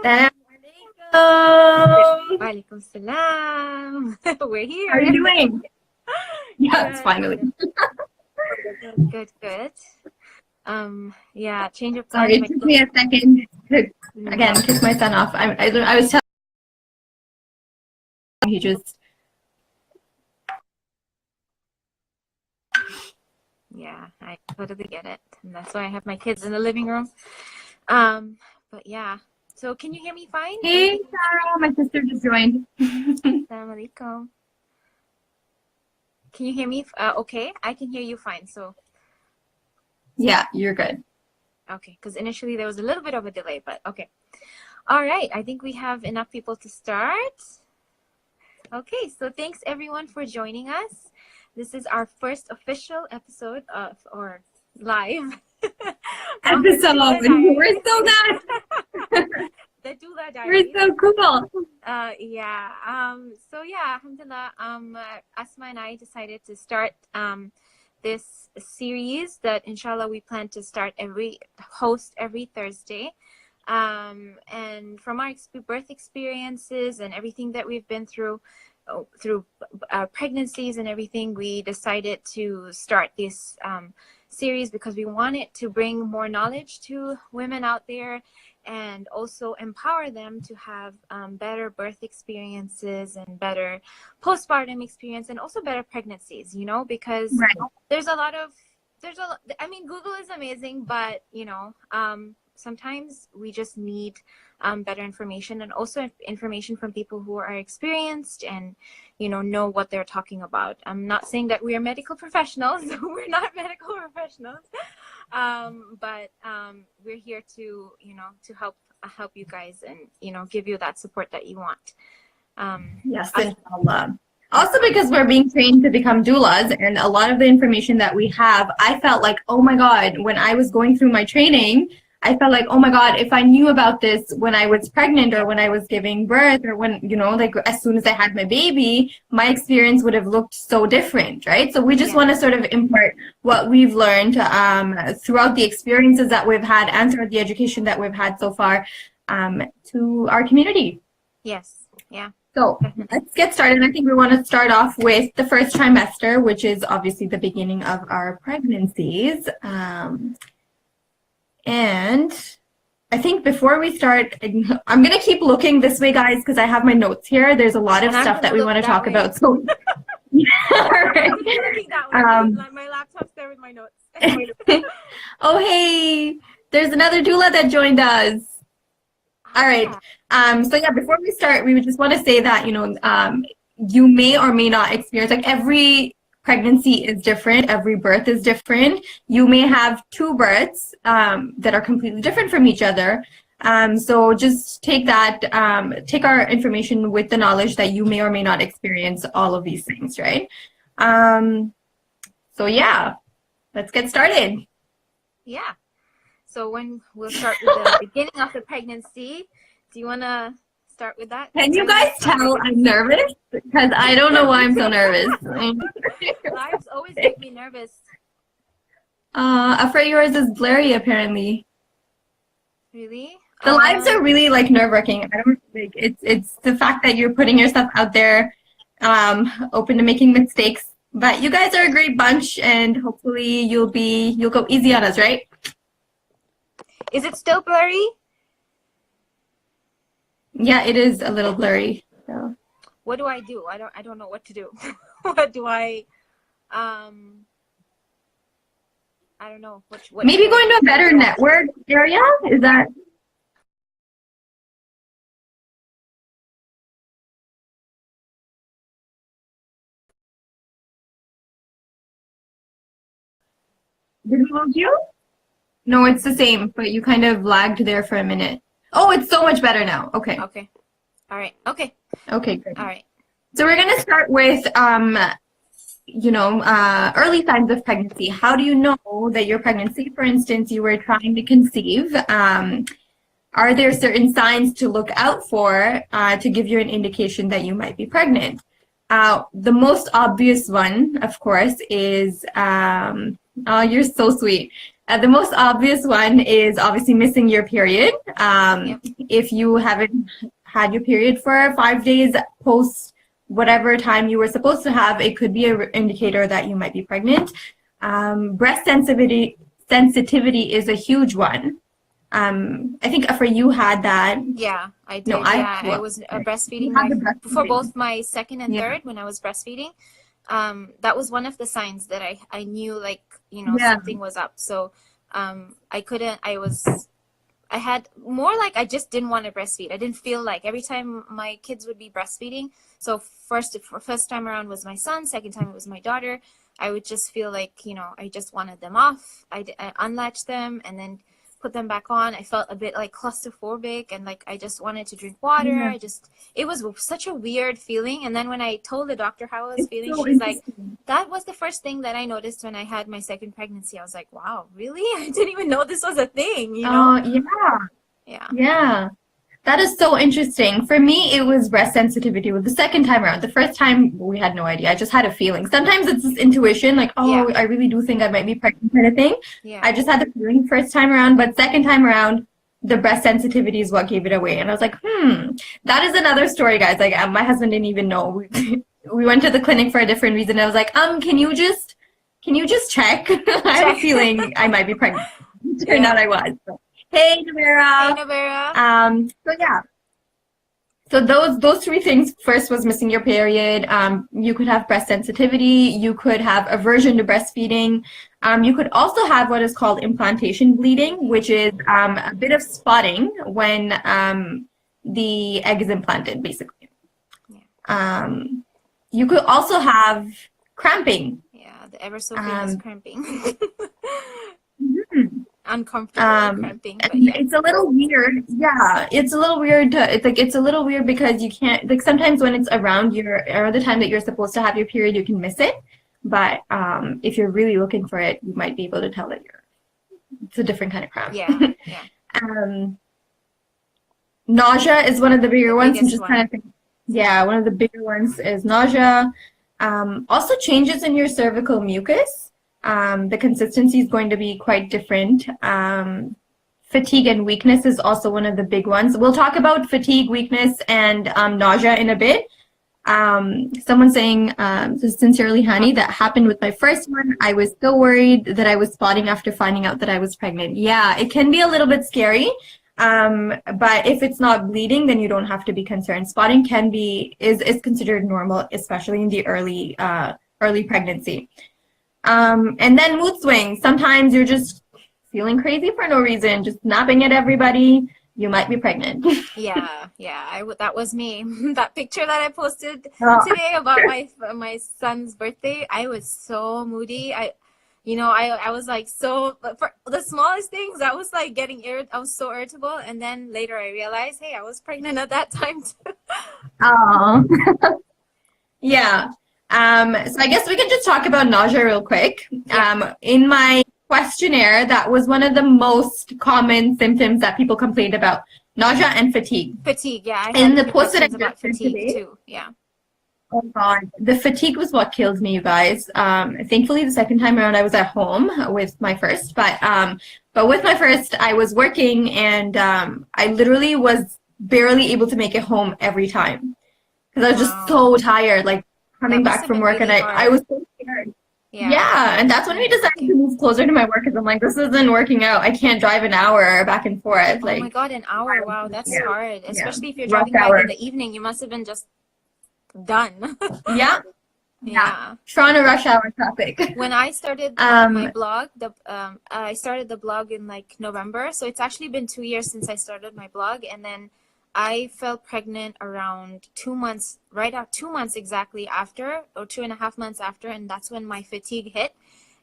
Assalamualaikum. Walaikum salam. We're here. How are you doing? Yes, Good. finally. Good. Yeah, change of Sorry, plans. it took me a second to, again, kick my son off. I was telling him, he just... Yeah, I totally get it. And that's why I have my kids in the living room. But yeah. So can you hear me fine? Hey, Sarah, my sister just joined. Assalamu alaikum. Can you hear me? Okay, I can hear you fine. So Yeah, you're good. okay, because initially there was a little bit of a delay, but okay. All right, I think we have enough people to start. Okay, so thanks everyone for joining us. This is our first official episode of, or live. Episode. We're so good. The Doula Diaries. We're so cool. Yeah. So yeah, alhamdulillah, Asma and I decided to start this series that inshallah we plan to host every Thursday. And from our birth experiences and everything that we've been through pregnancies and everything, we decided to start this series because we wanted to bring more knowledge to women out there and also empower them to have better birth experiences and better postpartum experience and also better pregnancies, because I mean, Google is amazing, but sometimes we just need better information, and also information from people who are experienced and know what they're talking about. I'm not saying that we are medical professionals. We're not medical professionals, but we're here to help you guys and give you that support that you want. Yes, inshallah. Also because we're being trained to become doulas, and a lot of the information that we have, I felt like, oh my God, when I was going through my training, I felt like, oh my God, if I knew about this when I was pregnant or when I was giving birth or when, like as soon as I had my baby, my experience would have looked so different, right? So we just want to sort of impart what we've learned throughout the experiences that we've had and throughout the education that we've had so far to our community. Yes, yeah. So let's get started. I think we want to start off with the first trimester, which is obviously the beginning of our pregnancies. And I think before we start, I'm going to keep looking this way, guys, because I have my notes here. There's a lot of stuff that we want to talk about. So, right. My laptop's there with my notes. Oh, hey, there's another doula that joined us. All right. So yeah, before we start, we would just want to say that, you may or may not experience, like every pregnancy is different, every birth is different. You may have two births that are completely different from each other. So just take take our information with the knowledge that you may or may not experience all of these things, right? So yeah, let's get started. Yeah. So when we'll start with the beginning of the pregnancy, do you want to start with that? Can you guys tell I'm nervous? Because I don't know why I'm so nervous. Lives always make me nervous. Afraid yours is blurry, apparently. Really? The lives are really like nerve-wracking. I don't think it's the fact that you're putting yourself out there, open to making mistakes. But you guys are a great bunch, and hopefully you'll go easy on us, right? Is it still blurry? Yeah, it is a little blurry. So. What do I do? I don't know what to do. What do I don't know. What maybe go into a better network area? Is that? Did we lose you? No, it's the same, but you kind of lagged there for a minute. Oh, it's so much better now. Okay. Okay. All right. Okay. Okay, great. All right. So we're going to start with, early signs of pregnancy. How do you know that you're pregnant? Say, for instance, you were trying to conceive. Are there certain signs to look out for to give you an indication that you might be pregnant? The most obvious one, of course, is, oh, you're so sweet. The most obvious one is obviously missing your period. If you haven't had your period for 5 days post whatever time you were supposed to have, it could be an indicator that you might be pregnant. Breast sensitivity is a huge one. I think for you had that. Yeah, I did. No, I was breastfeeding for both my second and third when I was breastfeeding. That was one of the signs that I knew, like, something was up. So I had more like I just didn't want to breastfeed. I didn't feel like every time my kids would be breastfeeding. So first time around was my son, second time it was my daughter. I would just feel like, I just wanted them off. I unlatched them and then put them back on. I felt a bit like claustrophobic and like I just wanted to drink water. It was such a weird feeling. And then when I told the doctor how I was feeling, she's like, that was the first thing that I noticed when I had my second pregnancy. I was like, wow, really? I didn't even know this was a thing, Yeah. That is so interesting. For me, it was breast sensitivity with the second time around. The first time, we had no idea. I just had a feeling. Sometimes it's this intuition, like, I really do think I might be pregnant kind of thing. Yeah. I just had the feeling first time around, but second time around, the breast sensitivity is what gave it away. And I was like, that is another story, guys. Like, my husband didn't even know. We went to the clinic for a different reason. I was like, can you just check? I have a feeling I might be pregnant. Turned out I was. So. Hey, Navera. Hey, Navera. So yeah. So those three things. First was missing your period. You could have breast sensitivity. You could have aversion to breastfeeding. You could also have what is called implantation bleeding, which is a bit of spotting when the egg is implanted, basically. Yeah. You could also have cramping. Yeah, the ever so famous cramping. Uncomfortable cramping, but it's a little weird. Yeah, it's a little weird. It's a little weird because you can't, like, sometimes when it's around the time that you're supposed to have your period, you can miss it. But if you're really looking for it, you might be able to tell that it's a different kind of cramp. Yeah. Nausea is one of the bigger ones. I'm just one. kind of thinking, one of the bigger ones is nausea. Also changes in your cervical mucus. The consistency is going to be quite different. Fatigue and weakness is also one of the big ones. We'll talk about fatigue, weakness, and nausea in a bit. Someone saying, sincerely, honey, that happened with my first one. I was so worried that I was spotting after finding out that I was pregnant. Yeah, it can be a little bit scary. But if it's not bleeding, then you don't have to be concerned. Spotting is considered normal, especially in the early pregnancy. And then mood swings. Sometimes you're just feeling crazy for no reason, just napping at everybody. You might be pregnant. Yeah. That was me. That picture that I posted today about my son's birthday, I was so moody. I was like, so for the smallest things, I was like I was so irritable. And then later I realized, hey, I was pregnant at that time too. Oh, yeah. So I guess we can just talk about nausea real quick. In my questionnaire, that was one of the most common symptoms that people complained about: nausea and fatigue. Fatigue, yeah. In the post that I about fatigue today, too. Yeah. Oh God, the fatigue was what killed me, you guys. Thankfully, the second time around, I was at home with my first, but with my first, I was working, and I literally was barely able to make it home every time because I was just so tired, like coming back from work, really and I was so scared. Yeah, and that's when we decided to move closer to my work because I'm like, this isn't working out. I can't drive an hour back and forth. Oh my God, an hour! Wow, that's hard. Especially if you're Rush driving hour. back in the evening, you must have been just done. Yeah. Toronto rush hour traffic. When I started my blog, I started the blog in like November, so it's actually been 2 years since I started my blog, and then I fell pregnant around 2 months, 2 months exactly after, or 2.5 months after, and that's when my fatigue hit.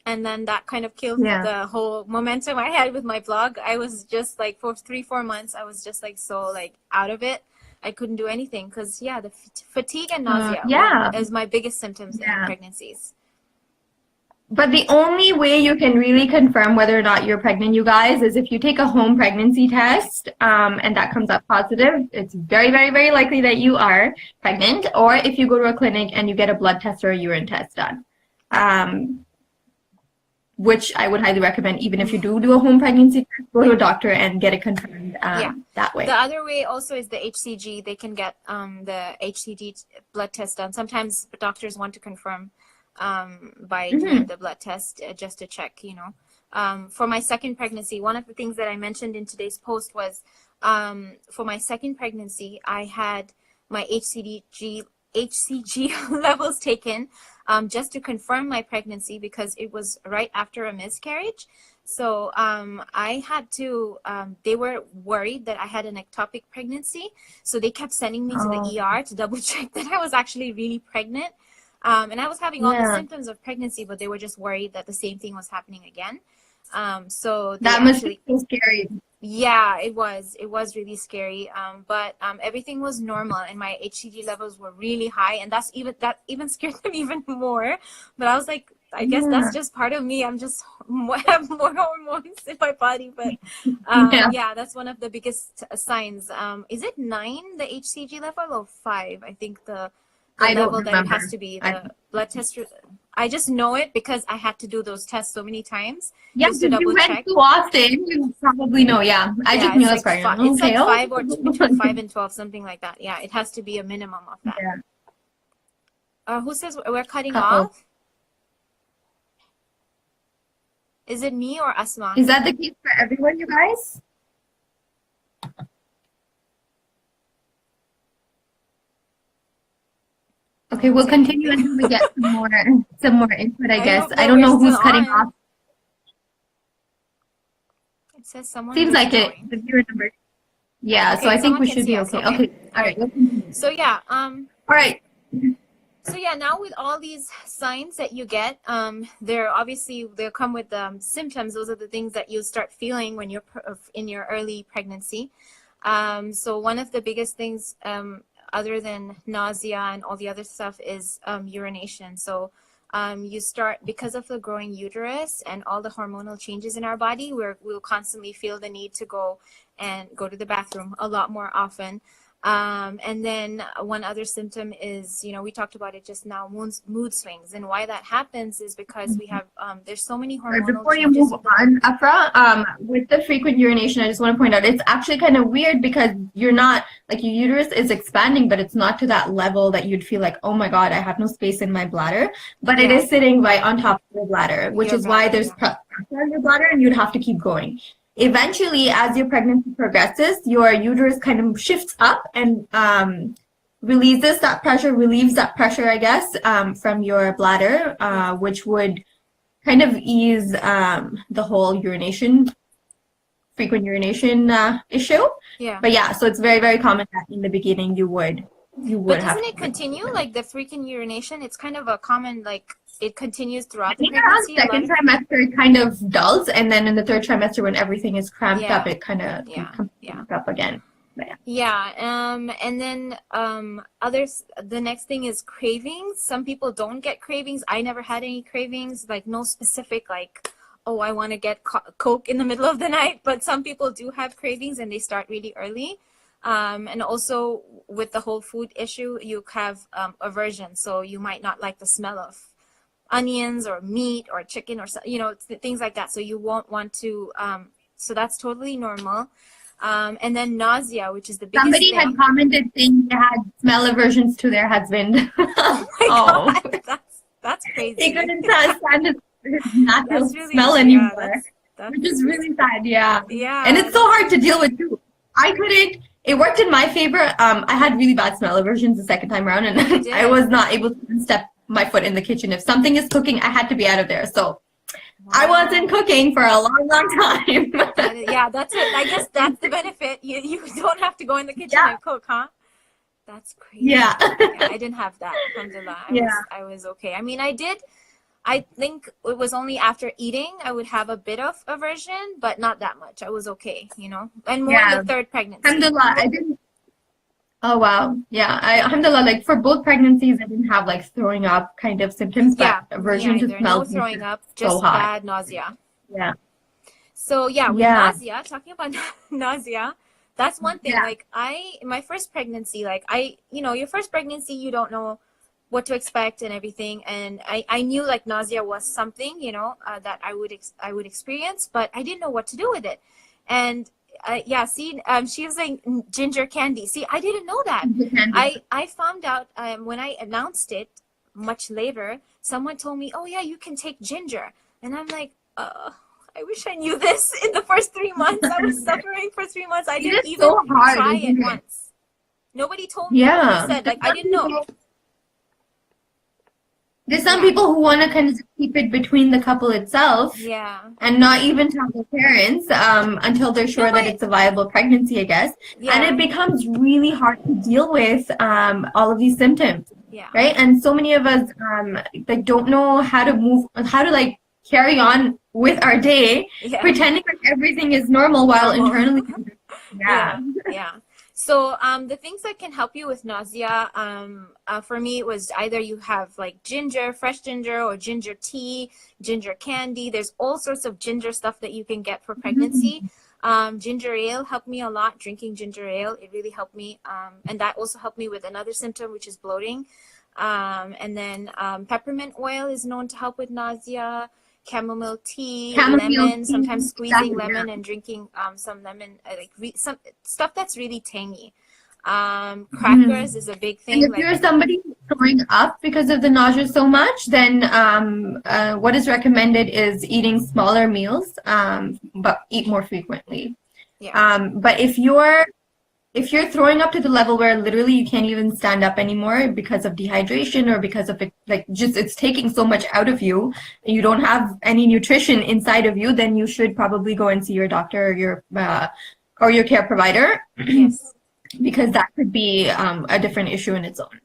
And then that kind of killed the whole momentum I had with my blog. I was just like, for 3-4 months, I was just like so like out of it. I couldn't do anything because the fatigue and nausea is my biggest symptoms in pregnancies. But the only way you can really confirm whether or not you're pregnant, you guys, is if you take a home pregnancy test and that comes up positive. It's very, very, very likely that you are pregnant. Or if you go to a clinic and you get a blood test or a urine test done. which I would highly recommend. Even if you do a home pregnancy test, go to a doctor and get it confirmed that way. The other way also is the HCG. They can get the HCG blood test done. Sometimes doctors want to confirm by doing the blood test just to check, you know. For my second pregnancy, one of the things that I mentioned in today's post was for my second pregnancy, I had my HCG levels taken just to confirm my pregnancy because it was right after a miscarriage. So I had to, they were worried that I had an ectopic pregnancy. So they kept sending me to the ER to double check that I was actually really pregnant. And I was having all the symptoms of pregnancy, but they were just worried that the same thing was happening again. So that must be so scary. Yeah, it was really scary. But everything was normal and my HCG levels were really high, and that even scared them even more. But I was like, I guess that's just part of me. I'm just have more hormones in my body. But yeah, that's one of the biggest signs. Is it 9, the HCG level, or 5? I think the level that it has to be. The blood test. I just know it because I had to do those tests so many times. Yeah, just to double you went check. so often, you probably know. Yeah, I just knew I was pregnant. It's like 5 or between 5 and 12, something like that. Yeah, it has to be a minimum of that. Yeah. Who says we're cutting off? Is it me or Asma? Is that the case for everyone, you guys? Okay, we'll continue until we get some more input, I guess. I don't know who's cutting off. It says someone. Seems like it. The viewer number. Yeah, okay, so I think we should be okay. Okay. All right. So yeah. All right. So yeah, now with all these signs that you get, they'll come with symptoms. Those are the things that you start feeling when you're in your early pregnancy. So one of the biggest things, other than nausea and all the other stuff, is urination. So you start, because of the growing uterus and all the hormonal changes in our body, we'll constantly feel the need to go to the bathroom a lot more often. And then one other symptom is, we talked about it just now, mood swings. And why that happens is because we have, there's so many hormonal changes. Before you move on, Afra, with the frequent urination, I just want to point out, it's actually kind of weird because you're not, like, your uterus is expanding, but it's not to that level that you'd feel like, oh my God, I have no space in my bladder. But it is sitting right on top of your bladder, which is why there's pressure on your bladder and you'd have to keep going. Eventually, as your pregnancy progresses, your uterus kind of shifts up and relieves that pressure, I guess, from your bladder, which would kind of ease the whole frequent urination issue. Yeah. But yeah, so it's very, very common that in the beginning you would but have. Doesn't it continue, like the frequent urination? It's kind of a common, like, it continues throughout the pregnancy. Second trimester it kind of dulls, and then in the third trimester when everything is cramped up, it kind of comes up again. And then the next thing is cravings. Some people don't get cravings. I never had any cravings, like no specific, like, oh, I want to get Coke in the middle of the night. But some people do have cravings and they start really early. And also with the whole food issue, you have aversion. So you might not like the smell of onions or meat or chicken or, things like that. So you won't want to, so that's totally normal. And then nausea, which is the biggest Somebody thing. had commented saying they had smell aversions to their husband. Oh my God, that's crazy. They couldn't stand his natural really smell true. anymore, that's which is really sad. Yeah. And it's so hard to deal with too. I couldn't. It worked in my favor. I had really bad smell aversions the second time around, and I was not able to step my foot in the kitchen. If something is cooking, I had to be out of there. So I wasn't cooking for a long, long time. Yeah, that's it. I guess that's the benefit. You don't have to go in the kitchen and cook, huh? That's crazy. Yeah. I didn't have that. Alhamdulillah. I was okay. I mean, I think it was only after eating I would have a bit of aversion, but not that much. I was okay, and more in the third pregnancy. Alhamdulillah, I didn't. Oh wow, yeah. Alhamdulillah, like for both pregnancies, I didn't have like throwing up kind of symptoms, but aversion to smell. No throwing up, just bad nausea. Yeah. So with nausea, talking about nausea, that's one thing. Like my first pregnancy, like your first pregnancy, you don't know what to expect and everything. And I knew like nausea was something, that I would experience, but I didn't know what to do with it. And yeah, see, she was like ginger candy. See, I didn't know that. I found out when I announced it much later, someone told me, oh yeah, you can take ginger. And I'm like, I wish I knew this in the first 3 months. I was suffering for 3 months. I didn't even try it once. Nobody told me. Yeah. Nobody said, like, I didn't know. There's some people who want to kind of keep it between the couple itself. Yeah. And not even tell their parents until they're sure that it's a viable pregnancy, I guess. Yeah. And it becomes really hard to deal with all of these symptoms. Yeah. Right? And so many of us like don't know how to like carry on with our day, pretending like everything is normal while internally. Yeah. So the things that can help you with nausea, for me, it was either you have like ginger, fresh ginger, or ginger tea, ginger candy. There's all sorts of ginger stuff that you can get for pregnancy. Ginger ale helped me a lot. Drinking ginger ale, it really helped me. And that also helped me with another symptom, which is bloating. And then peppermint oil is known to help with nausea. Chamomile tea, lemon, sometimes squeezing lemon and drinking some lemon, some stuff that's really tangy. Crackers is a big thing. And if you're somebody throwing up because of the nausea so much, then what is recommended is eating smaller meals, but eat more frequently. Yeah. But if you're throwing up to the level where literally you can't even stand up anymore because of dehydration or because of it, like just it's taking so much out of you and you don't have any nutrition inside of you, then you should probably go and see your doctor or your care provider. Yes. Because that could be a different issue in its own.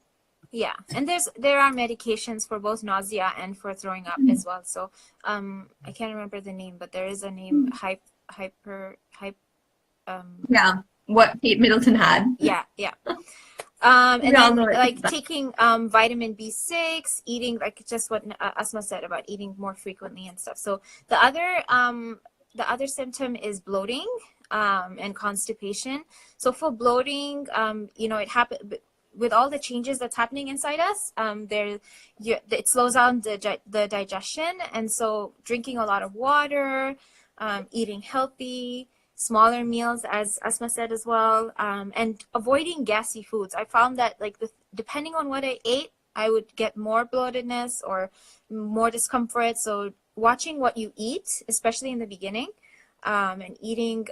Yeah, and there are medications for both nausea and for throwing up as well. So I can't remember the name, but there is a name, what Kate Middleton had. Yeah. And then like taking vitamin B6, eating like just what Asma said about eating more frequently and stuff. So the other symptom is bloating and constipation. So for bloating, it happens with all the changes that's happening inside us. It slows down the digestion, and so drinking a lot of water, eating healthy, smaller meals, as Asma said as well, and avoiding gassy foods. I found that depending on what I ate, I would get more bloatedness or more discomfort. So watching what you eat, especially in the beginning, and eating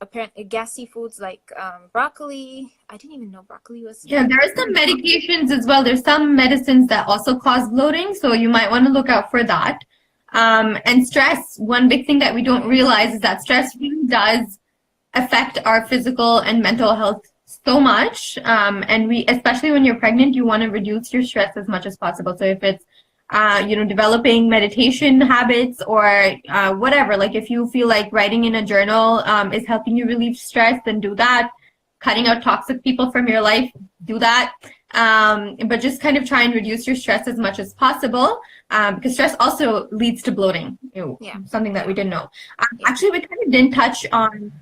apparently gassy foods like broccoli. I didn't even know broccoli was. Yeah, there are some medications as well. There's some medicines that also cause bloating, so you might want to look out for that. And stress, one big thing that we don't realize is that stress really does affect our physical and mental health so much. And especially when you're pregnant, you want to reduce your stress as much as possible. So if it's, developing meditation habits or whatever, like if you feel like writing in a journal is helping you relieve stress, then do that. Cutting out toxic people from your life, do that. But just kind of try and reduce your stress as much as possible, because stress also leads to bloating. Something that we didn't know. Actually, we kind of didn't touch on.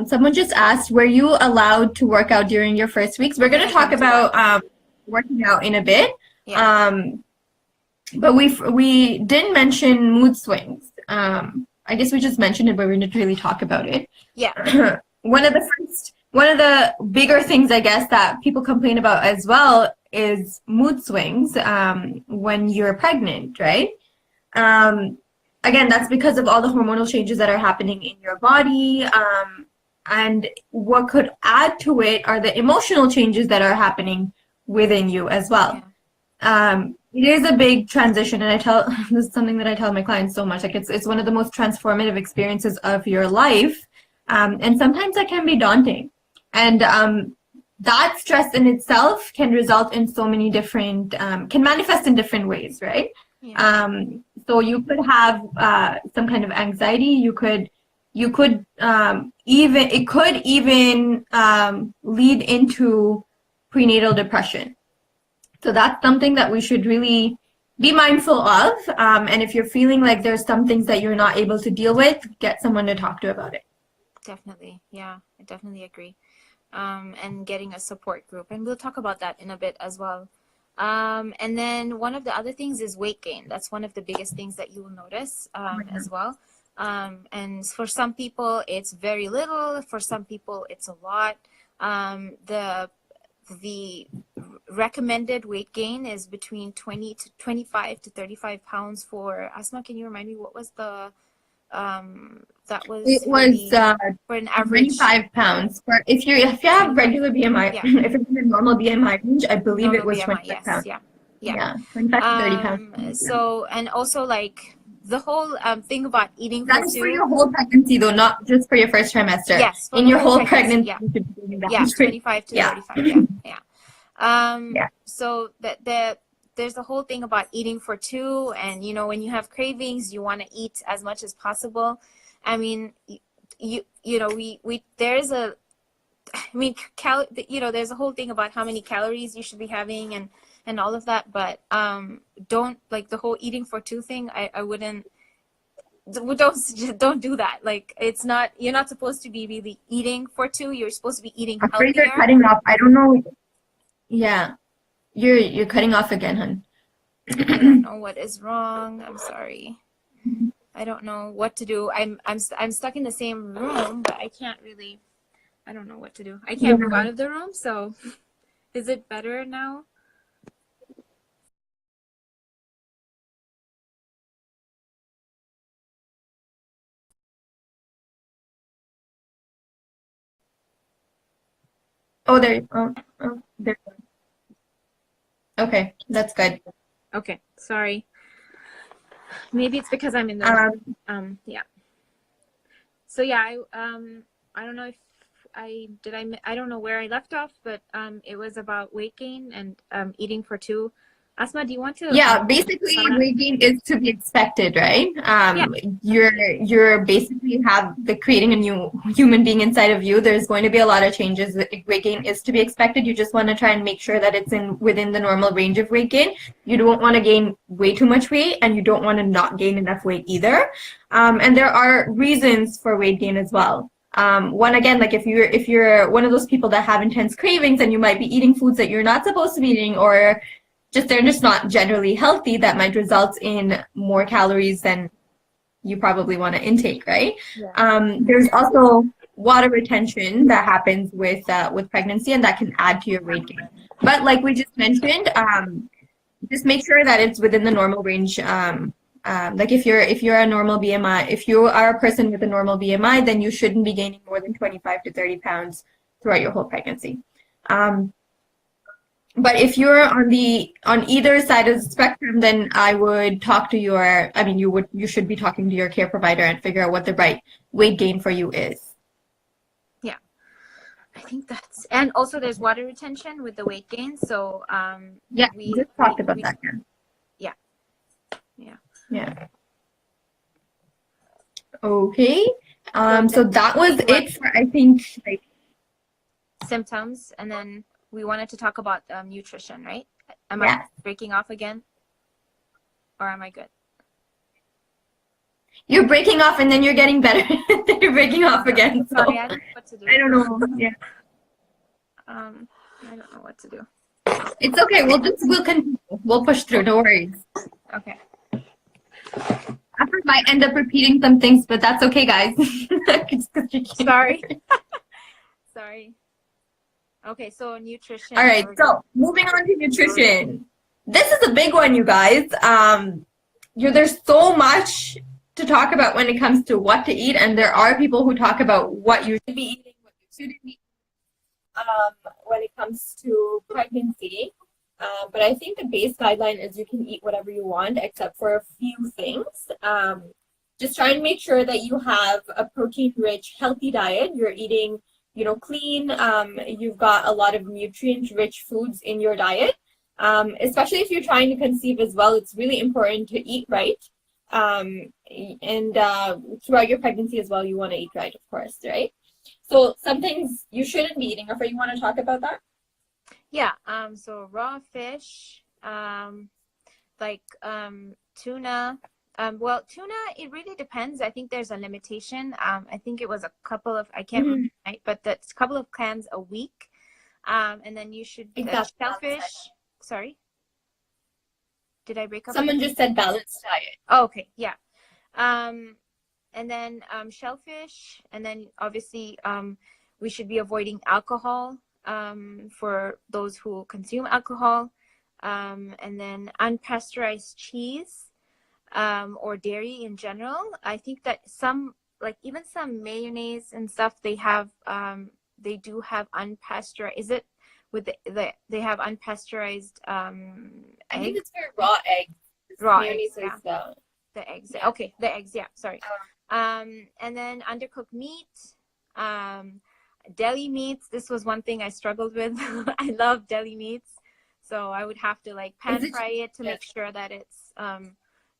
Someone just asked, were you allowed to work out during your first weeks? We're going to talk about working out in a bit. But we didn't mention mood swings. I guess we just mentioned it, but we didn't really talk about it. Yeah. One of the bigger things, I guess, that people complain about as well is mood swings when you're pregnant, right? Again, that's because of all the hormonal changes that are happening in your body. And what could add to it are the emotional changes that are happening within you as well. Yeah. It is a big transition, and this is something that I tell my clients so much. Like it's one of the most transformative experiences of your life. And sometimes that can be daunting. And that stress in itself can result in so many different, can manifest in different ways, right? Yeah. So you could have some kind of anxiety. It could even lead into prenatal depression. So that's something that we should really be mindful of. And if you're feeling like there's some things that you're not able to deal with, get someone to talk to about it. Definitely. Yeah, I definitely agree. And getting a support group. And we'll talk about that in a bit as well. And then one of the other things is weight gain. That's one of the biggest things that you will notice as well. And for some people, it's very little. For some people, it's a lot. The recommended weight gain is between 20 to 25 to 35 pounds for Asma. Can you remind me what was the that was It was for an average 25 pounds. For if you have regular BMI, yeah. if it's in the normal BMI range, I believe normal it was BMI, 25 yes, pounds. yeah. Yeah, 25 to 30 pounds. So, and also like the whole thing about eating That for is for two. your whole pregnancy, though, not just for your first trimester. Yes, for in the your whole pregnancy, pregnancy, yeah. you should be doing that. Yeah, 25 to 35, yeah, yeah. Yeah. So there's the whole thing about eating for two, and you know, when you have cravings, you want to eat as much as possible. I mean, you know, we there's a, I mean, you know, there's a whole thing about how many calories you should be having and all of that, but don't, like, the whole eating for two thing, I wouldn't, don't do that. Like, it's not, you're not supposed to be really eating for two. You're supposed to be eating I'm afraid healthier. you're cutting off. I don't know. Yeah, you're cutting off again, hun. I don't know what is wrong. I'm sorry. I don't know what to do. I'm stuck in the same room, but I can't really, I don't know what to do. I can't move out of the room. So is it better now? Oh, there. Okay, that's good. Okay, sorry. Maybe it's because I'm in the yeah. So yeah, I don't know if I don't know where I left off, but it was about weight gain and eating for two. Asma, do you want to? Yeah, basically weight gain is to be expected, right? You're basically creating a new human being inside of you. There's going to be a lot of changes. Weight gain is to be expected. You just want to try and make sure that it's within the normal range of weight gain. You don't want to gain way too much weight, and you don't want to not gain enough weight either. And there are reasons for weight gain as well. One, again, like if you're one of those people that have intense cravings and you might be eating foods that you're not supposed to be eating, or they're just not generally healthy, that might result in more calories than you probably want to intake, right? Yeah. There's also water retention that happens with pregnancy, and that can add to your weight gain. But like we just mentioned, just make sure that it's within the normal range. Like if you're a normal BMI, if you are a person with a normal BMI, then you shouldn't be gaining more than 25 to 30 pounds throughout your whole pregnancy. But if you're on either side of the spectrum, then I would talk to you should be talking to your care provider and figure out what the right weight gain for you is. Yeah, I think that's, and also there's water retention with the weight gain. So yeah, we just talked about that. Yeah. Yeah. Okay. So that was it for, I think, like, symptoms, and then we wanted to talk about nutrition, right? Am I breaking off again? Or am I good? You're breaking off and then you're getting better. Then you're breaking off again. So sorry, I don't know what to do. I don't know. Yeah. I don't know what to do. It's okay. We'll continue. We'll push through. No worries. Okay. I might end up repeating some things, but that's okay, guys. Sorry. Sorry. Okay, so nutrition. All right, so moving on to nutrition. This is a big one, you guys. There's so much to talk about when it comes to what to eat, and there are people who talk about what you should be eating, what you shouldn't be eating when it comes to pregnancy. But I think the base guideline is you can eat whatever you want, except for a few things. Just try and make sure that you have a protein-rich, healthy diet. You're eating clean, you've got a lot of nutrient-rich foods in your diet. Especially if you're trying to conceive as well, it's really important to eat right. And throughout your pregnancy as well, you want to eat right, of course, right? So some things you shouldn't be eating. Rafa, you want to talk about that? Yeah, so raw fish, like tuna. Well, tuna, it really depends. I think there's a limitation. I think it was a couple of, I can't remember, right? But that's a couple of cans a week. And then you should, shellfish, sorry? Did I break up? Someone just said balanced diet. Oh, okay, yeah. And then shellfish, and then obviously we should be avoiding alcohol for those who consume alcohol, and then unpasteurized cheese or dairy in general. I think that some, like even some mayonnaise and stuff, they do have unpasteurized. Is it with they have unpasteurized I think egg? it's for raw eggs. Raw Mayonnaise eggs, yeah. is The eggs. Yeah. Okay, the eggs, yeah, sorry. And then undercooked meat, deli meats. This was one thing I struggled with. I love deli meats. So I would have to like pan fry it to make sure that it's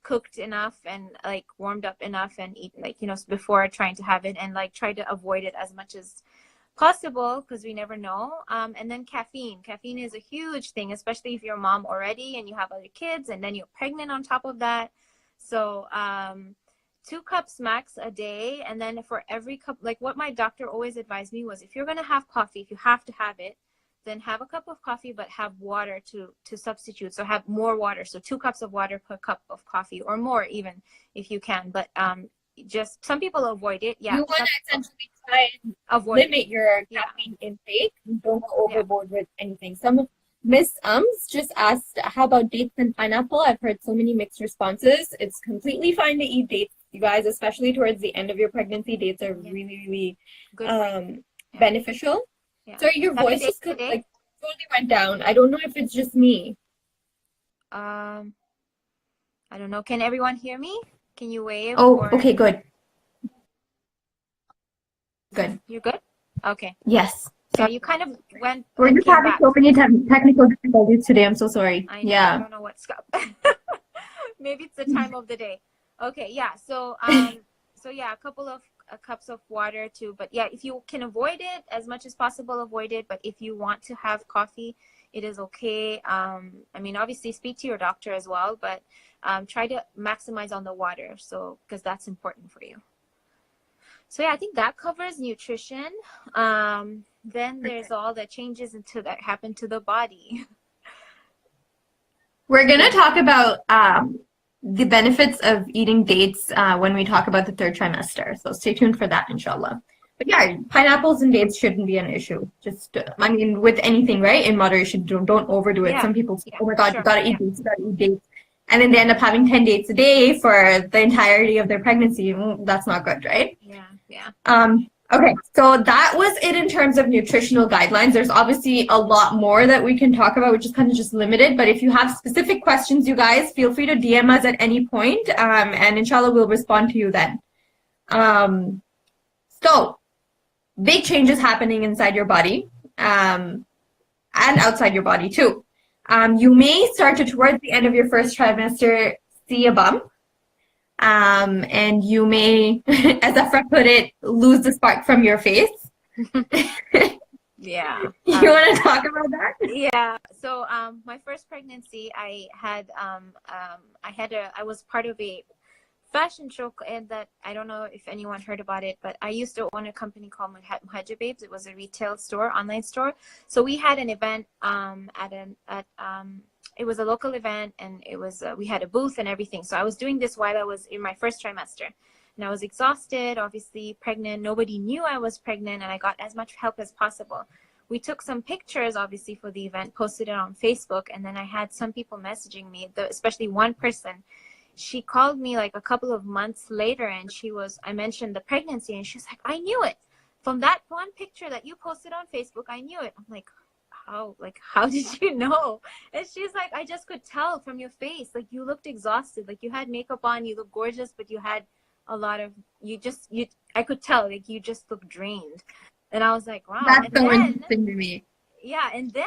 cooked enough and like warmed up enough and eat, like, you know, before trying to have it, and like try to avoid it as much as possible because we never know. And then caffeine. Caffeine is a huge thing, especially if you're a mom already and you have other kids and then you're pregnant on top of that. So 2 cups max a day. And then for every cup, like what my doctor always advised me was, if you're going to have coffee, if you have to have it, then have a cup of coffee, but have water to substitute. So have more water. So 2 cups of water per cup of coffee, or more even if you can. But just some people avoid it. Yeah. You want to essentially try and limit your caffeine intake. Don't go overboard with anything. Some of Miss just asked, how about dates and pineapple? I've heard so many mixed responses. It's completely fine to eat dates, you guys, especially towards the end of your pregnancy. Dates are really, really good, beneficial. Yeah. So your voice just like totally went down. I don't know if it's just me. I don't know. Can everyone hear me? Can you wave? Oh, okay, good. Good. You're good? Okay. Yes. Yeah, you kind of went. We're just having so many technical difficulties today. I'm so sorry. I know. I don't know what's up. Maybe it's the time of the day. Okay, yeah. So so yeah, a couple of cups of water too. But yeah, if you can avoid it as much as possible, avoid it. But if you want to have coffee, it is okay. I mean, obviously speak to your doctor as well, but try to maximize on the water. So, because that's important for you. So yeah, I think that covers nutrition. Then there's all the changes that happen to the body. We're going to talk about the benefits of eating dates when we talk about the 3rd trimester. So stay tuned for that, inshallah. But yeah, pineapples and dates shouldn't be an issue. Just, I mean, with anything, right? In moderation, don't overdo it. Some people say, oh my God, you gotta eat dates, you gotta eat dates. And then they end up having 10 dates a day for the entirety of their pregnancy. That's not good, right? Yeah. Okay, so that was it in terms of nutritional guidelines. There's obviously a lot more that we can talk about, which is kind of just limited. But if you have specific questions, you guys, feel free to DM us at any point, and inshallah, we'll respond to you then. So, big changes happening inside your body and outside your body too. You may start to, towards the end of your 1st trimester, see a bump. And you may, as Afra put it, lose the spark from your face. Yeah. You want to talk about that? Yeah. So my first pregnancy, I was part of a fashion show, and that I don't know if anyone heard about it, but I used to own a company called Muhajir Babes. It was a retail store, online store. So we had an event it was a local event, and it was we had a booth and everything. So I was doing this while I was in my 1st trimester, and I was exhausted, obviously pregnant. Nobody knew I was pregnant, and I got as much help as possible. We took some pictures, obviously, for the event, posted it on Facebook, and then I had some people messaging me, especially one person. She called me like a couple of months later, and I mentioned the pregnancy, and she's like, I knew it. From that one picture that you posted on Facebook, I knew it. I'm like, how did you know? And she's like, I just could tell from your face, like you looked exhausted, like you had makeup on, you look gorgeous, but you had a lot of, I could tell, like you just looked drained. And I was like, wow. That's so interesting to me. Yeah, and then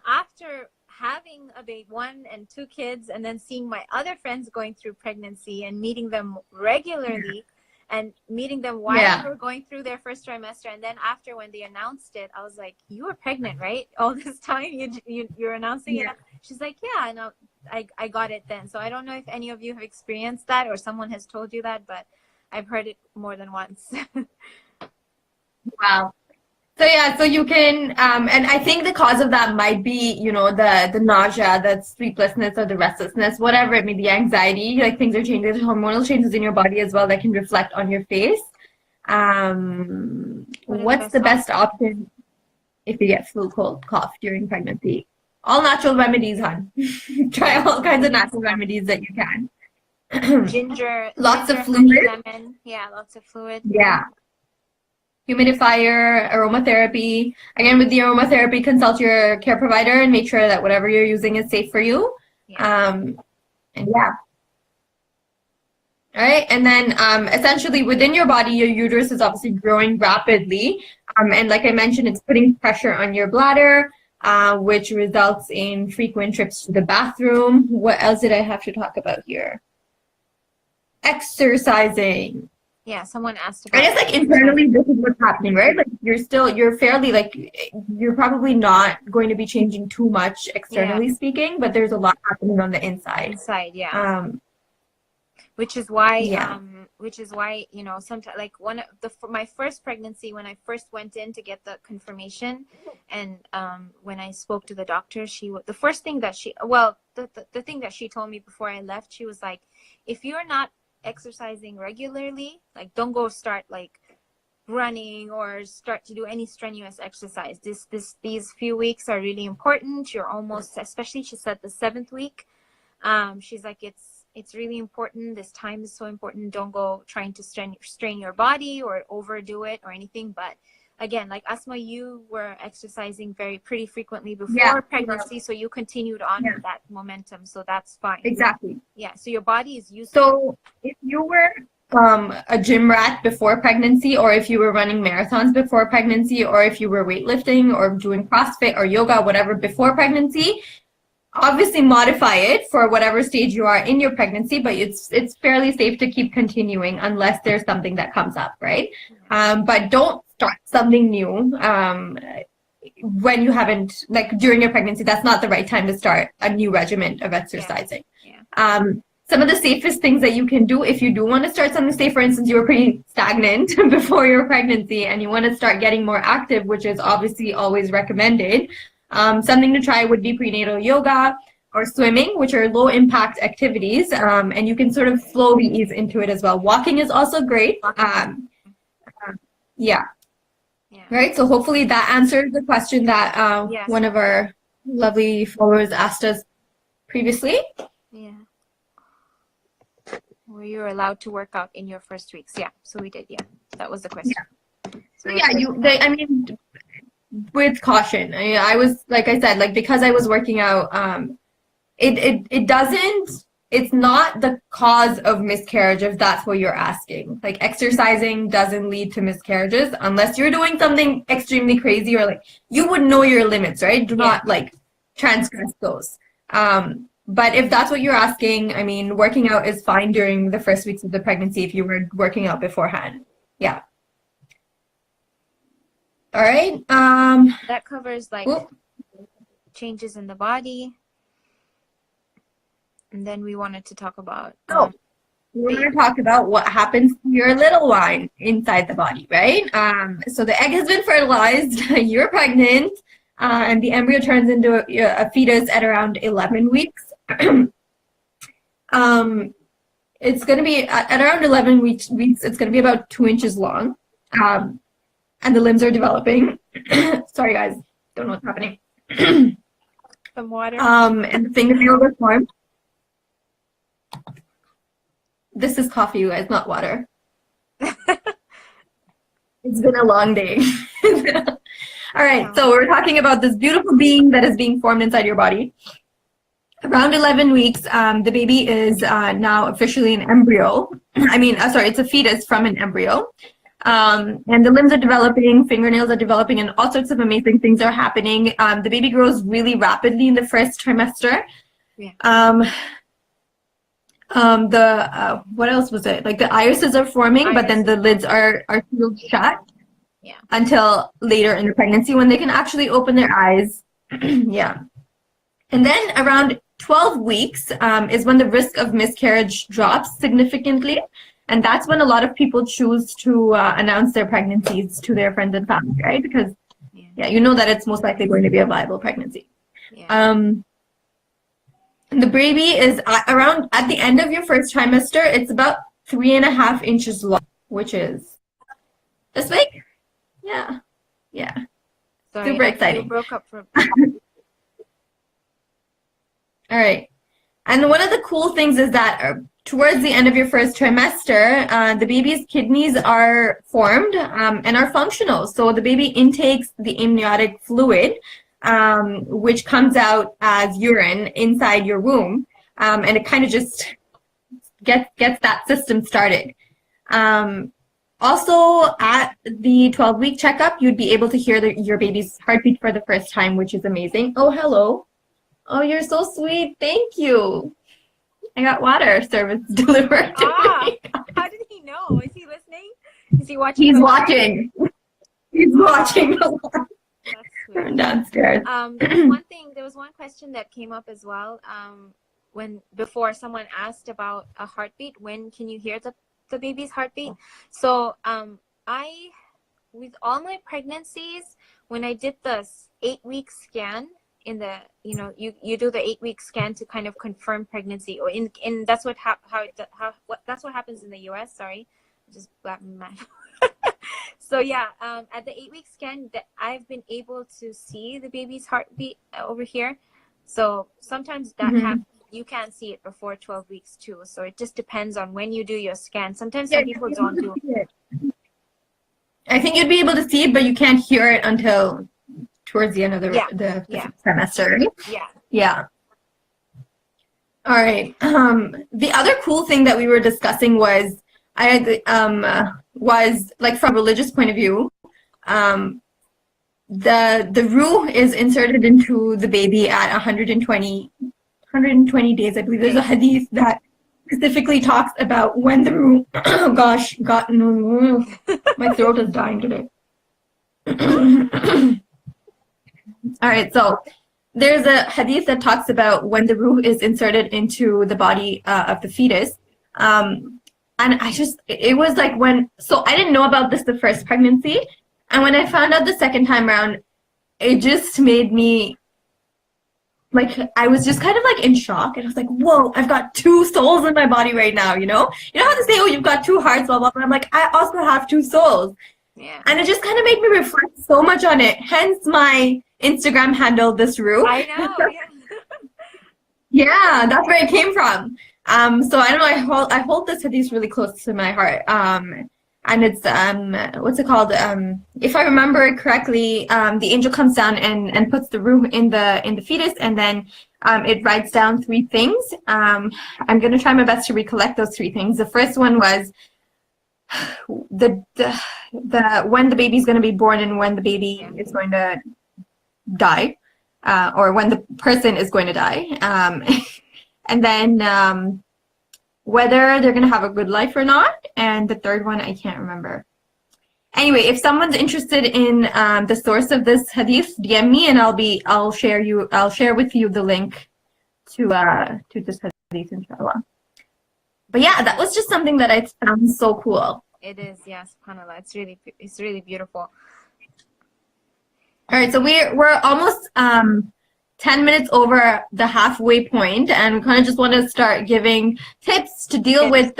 after having a baby, 1 and 2 kids, and then seeing my other friends going through pregnancy and meeting them regularly, and meeting them while they were going through their 1st trimester, and then after, when they announced it, I was like, you were pregnant, right? All this time you're announcing it. She's like, yeah, no, I got it then. So I don't know if any of you have experienced that or someone has told you that, but I've heard it more than once. Wow. So yeah, so you can, and I think the cause of that might be, you know, the nausea, the sleeplessness, or the restlessness, whatever it may be, anxiety, like things are changing, there's hormonal changes in your body as well that can reflect on your face. What's the best option if you get flu, cold, cough during pregnancy? All natural remedies, hon. Try all kinds of natural remedies that you can. Ginger, Lots ginger, of fluid. honey, lemon. Yeah, lots of fluid. Yeah. Humidifier, aromatherapy. Again, with the aromatherapy, consult your care provider and make sure that whatever you're using is safe for you. Yeah. And yeah. All right. And then essentially within your body, your uterus is obviously growing rapidly. And like I mentioned, it's putting pressure on your bladder, which results in frequent trips to the bathroom. What else did I have to talk about here? Exercising. Yeah, someone asked about I guess like internally this is what's happening, right? Like you're fairly like, you're probably not going to be changing too much externally speaking, but there's a lot happening on the inside. Yeah. Which is why, yeah. You know, sometimes like my first pregnancy, when I first went in to get the confirmation, and when I spoke to the doctor, the first thing that the thing that she told me before I left, she was like, if you're not exercising regularly, like don't go start like running or start to do any strenuous exercise. These few weeks are really important. You're almost, especially she said the 7th week. She's like, it's really important. This time is so important. Don't go trying to strain your body or overdo it or anything. But again, like Asma, you were exercising pretty frequently before pregnancy, so you continued on with that momentum. So that's fine. Exactly. Yeah. So your body is used. So if you were a gym rat before pregnancy, or if you were running marathons before pregnancy, or if you were weightlifting or doing CrossFit or yoga, whatever before pregnancy, obviously modify it for whatever stage you are in your pregnancy, but it's fairly safe to keep continuing unless there's something that comes up, right? But don't start something new when you haven't, like during your pregnancy. That's not the right time to start a new regimen of exercising. Some of the safest things that you can do if you do want to start something, say for instance you were pretty stagnant before your pregnancy and you want to start getting more active, which is obviously always recommended. Something to try would be prenatal yoga or swimming, which are low impact activities, and you can sort of slowly ease into it as well. Walking is also great. Right, so hopefully that answers the question that one of our lovely followers asked us previously. Were you allowed to work out in your first weeks? Yeah, so we did. Yeah, that was the question. So I mean, with caution. I was, like I said, like because I was working out, it's not the cause of miscarriage if that's what you're asking. Like exercising doesn't lead to miscarriages unless you're doing something extremely crazy, or like you would know your limits, right? Do not like transgress those. But if that's what you're asking, I mean, working out is fine during the first weeks of the pregnancy if you were working out beforehand. Yeah. All right. That covers like changes in the body. And then we wanted to talk about we're going to talk about what happens to your little one inside the body, right? So the egg has been fertilized, you're pregnant, and the embryo turns into a fetus at around 11 weeks. It's going to be at around 11 weeks, it's going to be about 2 inches long. And the limbs are developing. Sorry, guys. Don't know what's happening. Some water. And the fingernails are formed. This is coffee, you guys, not water. It's been a long day. All right, so we're talking about this beautiful being that is being formed inside your body. Around 11 weeks, the baby is now officially an embryo. It's a fetus from an embryo. And the limbs are developing, fingernails are developing, and all sorts of amazing things are happening. The baby grows really rapidly in the first trimester. What else was it? Like the irises are forming, but then the lids are sealed shut until later in the pregnancy when they can actually open their eyes. And then around 12 weeks is when the risk of miscarriage drops significantly. And that's when a lot of people choose to announce their pregnancies to their friends and family, right? Because yeah, you know that it's most likely going to be a viable pregnancy. Yeah. The baby is around at the end of your first trimester. It's about 3.5 inches long, which is this big. Yeah, yeah, Sorry, super you exciting. broke up for. All right. And one of the cool things is that towards the end of your first trimester, the baby's kidneys are formed and are functional. So the baby intakes the amniotic fluid, which comes out as urine inside your womb, and it kind of just gets that system started. Also, at the 12-week checkup, you'd be able to hear your baby's heartbeat for the first time, which is amazing. Oh, hello. Oh, you're so sweet. Thank you. I got water service delivered to me. How did he know? Is he listening? Is he watching? He's watching. He's watching from downstairs. There was one question that came up as well. Before someone asked about a heartbeat, when can you hear the baby's heartbeat? So with all my pregnancies, when I did the 8-week scan, you do the 8-week scan to kind of confirm pregnancy, or that's what that's what happens in the US. Sorry, just blabbing my. So yeah, at the 8-week scan, I've been able to see the baby's heartbeat over here. So sometimes that happens. You can't see it before 12 weeks too. So it just depends on when you do your scan. Sometimes some people don't do it. I think you'd be able to see it, but you can't hear it until towards the end of the trimester. Yeah. Yeah. All right. The other cool thing that we were discussing was like from a religious point of view, the roux is inserted into the baby at 120 days. I believe there's a hadith that specifically talks about when the roux. Oh gosh, my throat is dying today. All right, so there's a hadith that talks about when the ruh is inserted into the body of the fetus. And it was like so I didn't know about this the first pregnancy. And when I found out the second time around, it just made me, like, I was just kind of like in shock. And I was like, whoa, I've got 2 souls in my body right now, you know? You know how they say, oh, you've got 2 hearts, blah, blah, blah. I'm like, I also have 2 souls. Yeah. And it just kind of made me reflect so much on it. Hence my Instagram handle, this roux. I know. Yeah. Yeah, that's where it came from. So I don't know. I hold this hadith really close to my heart. And it's what's it called? If I remember it correctly, the angel comes down and puts the roux in the fetus, and then it writes down 3 things. I'm gonna try my best to recollect those 3 things. The first one was the when the baby's going to be born and when the baby is going to die, or when the person is going to die, and then whether they're going to have a good life or not, and the third one I can't remember. Anyway, if someone's interested in the source of this hadith, DM me and I'll share with you the link to this hadith, inshallah. But yeah, that was just something that I found so cool. It is, yes, subhanAllah. It's really beautiful. All right, so we're almost 10 minutes over the halfway point, and we kind of just want to start giving tips to deal with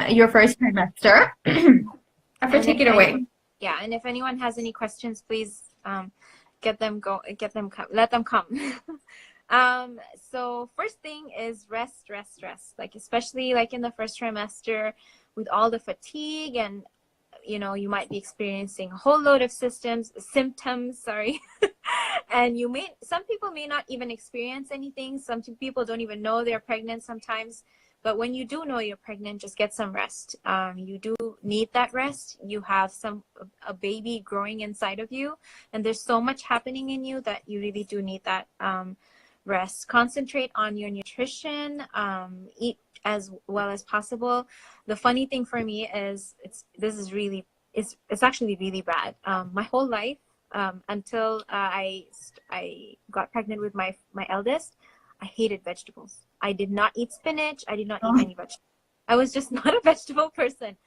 your first trimester. Take it away. Yeah, and if anyone has any questions, please let them come. So first thing is rest. Like, especially like in the first trimester with all the fatigue, and you might be experiencing a whole load of symptoms, and some people may not even experience anything. Some people don't even know they're pregnant sometimes. But when you do know you're pregnant, just get some rest. You do need that rest. You have a baby growing inside of you, and there's so much happening in you that you really do need that rest. Concentrate on your nutrition. Eat as well as possible. The funny thing for me is it's actually really bad. My whole life, until I got pregnant with my eldest, I hated vegetables. I did not eat spinach. I did not eat any vegetables. I was just not a vegetable person.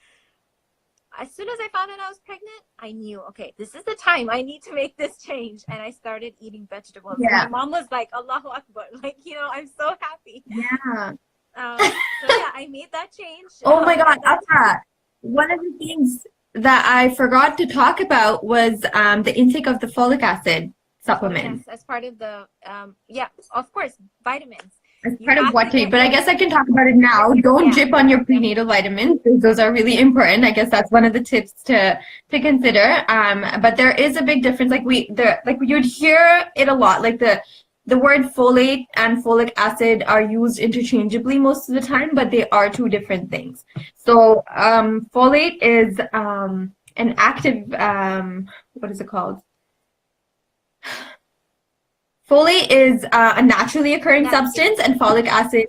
as soon as I found out I was pregnant, I knew, okay, this is the time I need to make this change. And I started eating vegetables. Yeah. My mom was like, Allahu Akbar. Like, you know, I'm so happy. Yeah. So yeah, I made that change. Oh my God, Afra, one of the things that I forgot to talk about was the intake of the folic acid supplement. Yes, as part of the, yeah, of course, vitamins. As part of what to eat, but I guess I can talk about it now. Don't jip on your prenatal vitamins, because those are really important. I guess that's one of the tips to consider. But there is a big difference. Like you'd hear it a lot. Like the word folate and folic acid are used interchangeably most of the time, but they are two different things. So folate is an active, what is it called? Folate is a naturally occurring substance, and folic acid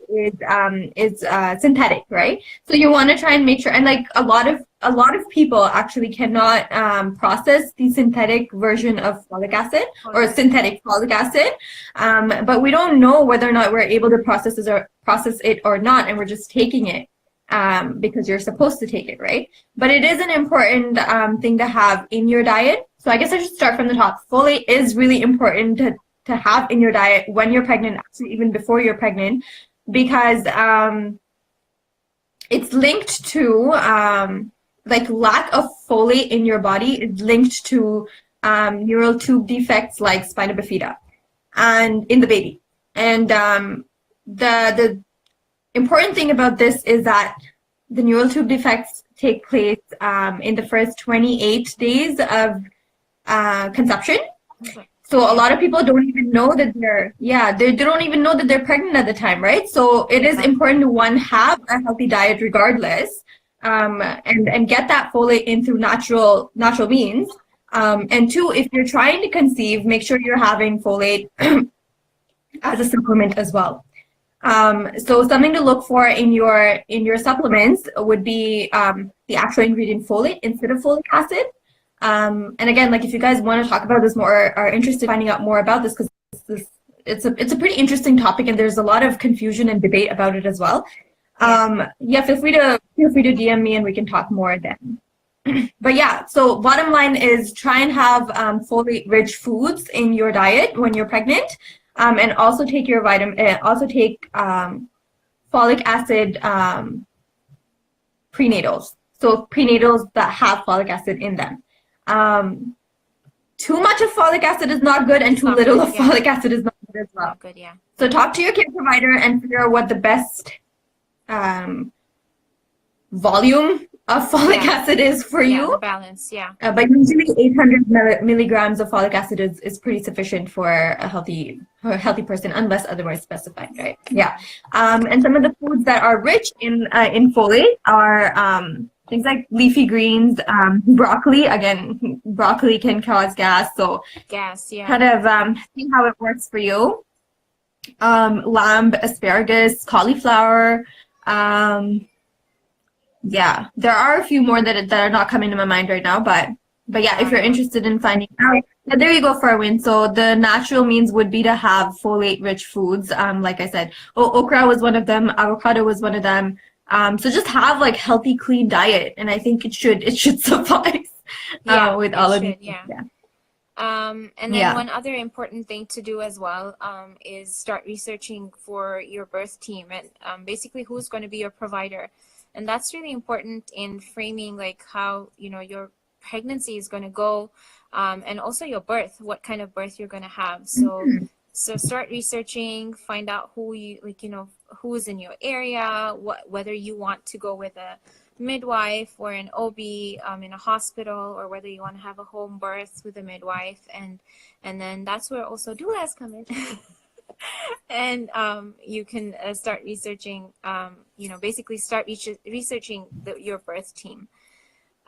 is synthetic, right? So you want to try and make sure, and like a lot of people actually cannot process the synthetic version of folic acid or synthetic folic acid, but we don't know whether or not we're able to process it or not, and we're just taking it because you're supposed to take it, right? But it is an important thing to have in your diet. So I guess I should start from the top. Folate is really important to have in your diet when you're pregnant, actually even before you're pregnant, because it's linked to like lack of folate in your body is linked to neural tube defects like spina bifida and in the baby. And the important thing about this is that the neural tube defects take place in the first 28 days of conception. Okay. So a lot of people don't even know that they don't even know that they're pregnant at the time, right? So it is important to, one, have a healthy diet regardless, and get that folate in through natural means. And two, if you're trying to conceive, make sure you're having folate as a supplement as well. So something to look for in your supplements would be the actual ingredient folate instead of folic acid. And again, like if you guys want to talk about this more, or are interested in finding out more about this, because it's a pretty interesting topic, and there's a lot of confusion and debate about it as well. Yeah, feel free to DM me and we can talk more then. But yeah, so bottom line is try and have folate-rich foods in your diet when you're pregnant, and also take your folic acid prenatals. So prenatals that have folic acid in them. Too much of folic acid is not good, and too little of folic acid is not good as well. Not good, yeah. So talk to your care provider and figure out what the best volume of folic acid is for you. The balance, yeah. But usually 800 milligrams of folic acid is pretty sufficient for a healthy person, unless otherwise specified, right? Yeah. And some of the foods that are rich in folate are things like leafy greens, broccoli. Again, broccoli can cause gas, so kind of see how it works for you. Lamb, asparagus, cauliflower. Yeah, there are a few more that are not coming to my mind right now, but yeah, if you're interested in finding out, there you go for a win. So the natural means would be to have folate-rich foods. Like I said, okra was one of them, avocado was one of them. So just have like healthy, clean diet, and I think it should suffice with all of these. Yeah. And then one other important thing to do as well is start researching for your birth team, and basically who's going to be your provider. And that's really important in framing like how, you know, your pregnancy is going to go, and also your birth, what kind of birth you're going to have. So start researching, find out who you, like, you know, who's in your area, whether you want to go with a midwife or an OB in a hospital, or whether you want to have a home birth with a midwife. And then that's where also doulas come in. And you can start researching, you know, basically start researching your birth team.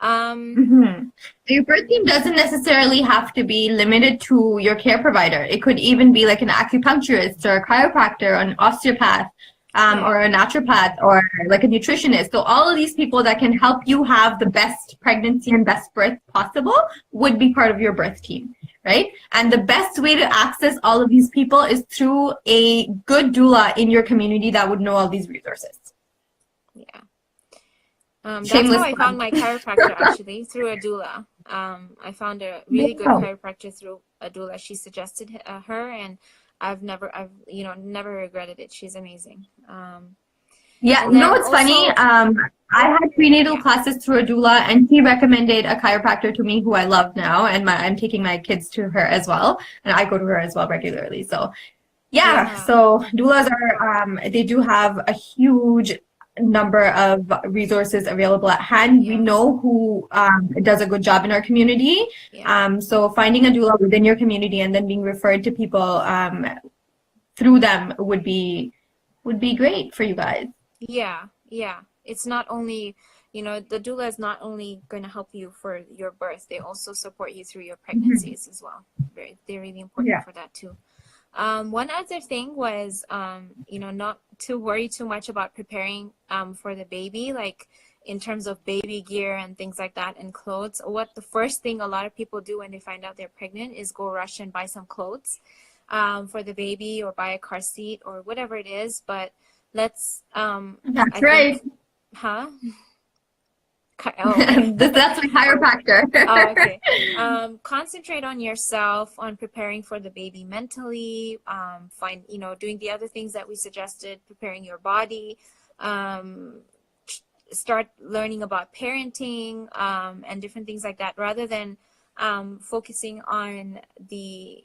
Your birth team doesn't necessarily have to be limited to your care provider. It could even be like an acupuncturist or a chiropractor or an osteopath, or a naturopath, or like a nutritionist. So all of these people that can help you have the best pregnancy and best birth possible would be part of your birth team, right? And the best way to access all of these people is through a good doula in your community that would know all these resources. Yeah. That's how Shameless I plug. found my chiropractor, actually, through a doula. I found a really good Wow. chiropractor through a doula. She suggested her, and I've never regretted it. She's amazing. Yeah, And you know then what's funny? also, I had prenatal yeah, classes through a doula, and he recommended a chiropractor to me who I love now, and I'm taking my kids to her as well, and I go to her as well regularly. So yeah, yeah, so doulas are they do have a huge number of resources available at hand. We yes, know who does a good job in our community. yeah, So finding a doula within your community and then being referred to people through them would be great for you guys. yeah, yeah. It's not only, the doula is not only going to help you for your birth, they also support you through your Mhm. pregnancies as well. They're really important Yeah. for that too. One other thing was, not to worry too much about preparing for the baby, like in terms of baby gear and things like that and clothes. What the first thing a lot of people do when they find out they're pregnant is go rush and buy some clothes for the baby, or buy a car seat or whatever it is. But let's, That's I think, right. huh? Oh, okay. That's my chiropractor. Oh, okay. Concentrate on yourself, on preparing for the baby mentally, doing the other things that we suggested, preparing your body, um, start learning about parenting, and different things like that, rather than focusing on the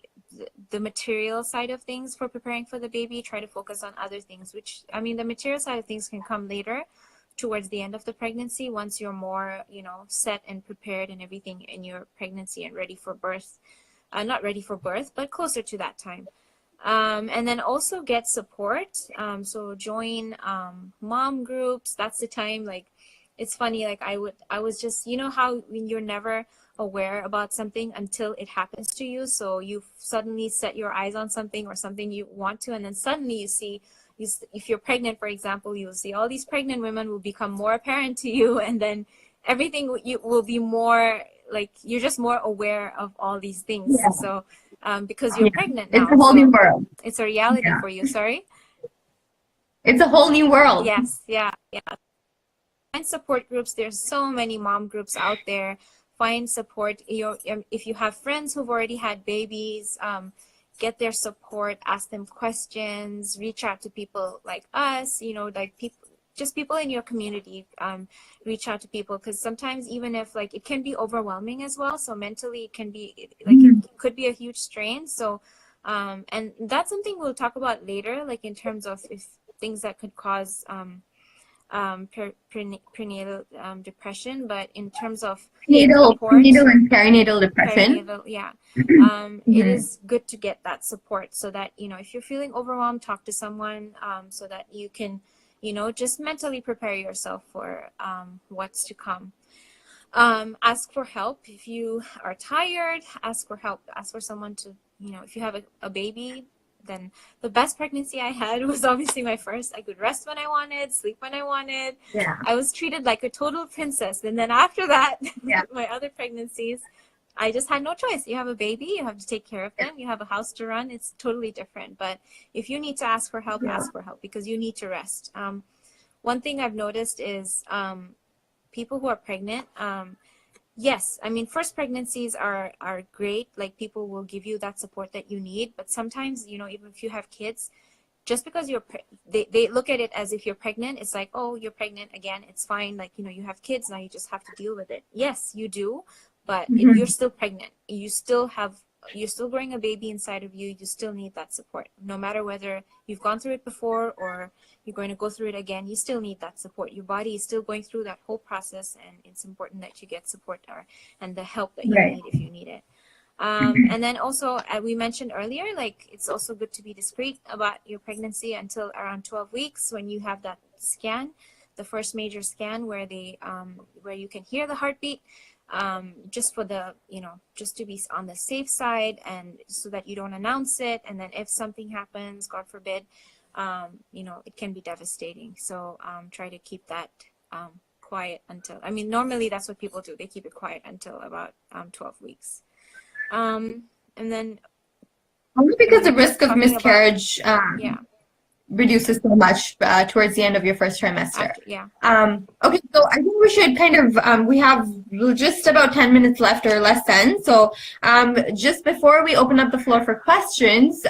material side of things for preparing for the baby. Try to focus on other things, which, I mean, the material side of things can come later, towards the end of the pregnancy, once you're more, set and prepared and everything in your pregnancy and ready for birth. Not ready for birth, but closer to that time. And then also get support. So join mom groups. That's the time. Like, it's funny, like I was just, how when you're never aware about something until it happens to you. So you suddenly set your eyes on something or something you want to, and then suddenly you see, if you're pregnant, for example, you'll see all these pregnant women will become more apparent to you, and then everything you will be more like, you're just more aware of all these things. Yeah. So because you're Yeah. pregnant It's now, a whole new so world. it's a reality Yeah. for you. Sorry. It's a whole new world. Yes. Yeah. Yeah. Find support groups. There's so many mom groups out there. Find support. If you have friends who've already had babies, get their support, ask them questions, reach out to people like us, like people in your community. Reach out to people, because sometimes, even if, like, it can be overwhelming as well, so mentally it can be like, it Mhm. could be a huge strain. So and that's something we'll talk about later, like in terms of if things that could cause prenatal depression. But in terms of support, Prenatal and perinatal depression. perinatal, yeah, it Mhm. is good to get that support, so that, if you're feeling overwhelmed, talk to someone, so that you can, just mentally prepare yourself for what's to come. Ask for help if you are tired. Ask for help. Ask for someone to, if you have a baby, then the best pregnancy I had was obviously my first. I could rest when I wanted, sleep when I wanted. Yeah. I was treated like a total princess. And then after that, Yeah. my other pregnancies, I just had no choice. You have a baby, you have to take care of Yeah. them, you have a house to run. It's totally different. But if you need to ask for help, Yeah. ask for help, because you need to rest. One thing I've noticed is people who are pregnant, yes, I mean, first pregnancies are great. Like, people will give you that support that you need. But sometimes, even if you have kids, just because they look at it as, if you're pregnant, it's like, oh, you're pregnant again, it's fine. Like, you have kids now, you just have to deal with it. Yes, you do, but you're Mhm. still pregnant. You're still growing a baby inside of you. You still need that support, no matter whether you've gone through it before or you're going to go through it again. You still need that support. Your body is still going through that whole process, and it's important that you get support, and the help that you Right. need if you need it. And then also, we mentioned earlier, like, it's also good to be discreet about your pregnancy until around 12 weeks, when you have that scan, the first major scan, where where you can hear the heartbeat, just for the, just to be on the safe side, and so that you don't announce it. And then if something happens, God forbid, it can be devastating. So try to keep that quiet until, I mean, normally that's what people do. They keep it quiet until about 12 weeks. And then Only because the risk of talking about, miscarriage yeah, reduces so much towards the end of your first trimester. Yeah. Okay, so I think we should kind of, we have just about 10 minutes left or less than. So just before we open up the floor for questions,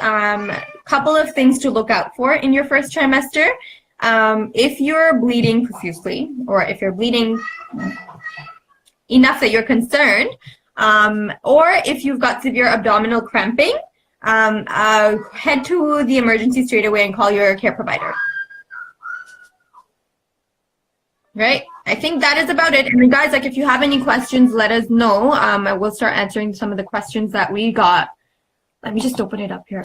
couple of things to look out for in your first trimester. If you're bleeding profusely, or if you're bleeding enough that you're concerned, or if you've got severe abdominal cramping, head to the emergency straight away and call your care provider. Right? I think that is about it. And then guys, like if you have any questions, let us know. I will start answering some of the questions that we got. Let me just open it up here.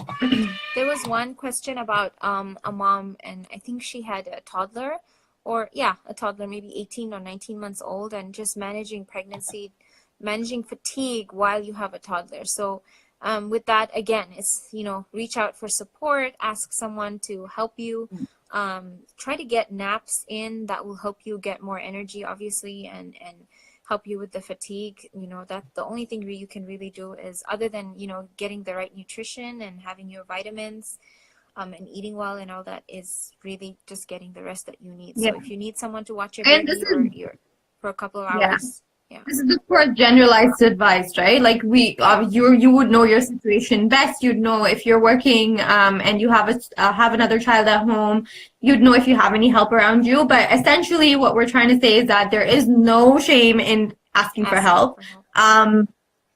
There was one question about a mom, and I think she had a toddler, or a toddler, maybe 18 or 19 months old, and just managing pregnancy, managing fatigue while you have a toddler. So with that, again, it's, reach out for support, ask someone to help you, try to get naps in that will help you get more energy, obviously, and help you with the fatigue. That the only thing you can really do is, other than, getting the right nutrition and having your vitamins, and eating well and all that, is really just getting the rest that you need. Yeah. So if you need someone to watch your baby for a couple of hours, This is of course generalized advice, right? Like you would know your situation best. You'd know if you're working and you have another child at home. You'd know if you have any help around you. But essentially, what we're trying to say is that there is no shame in asking for help.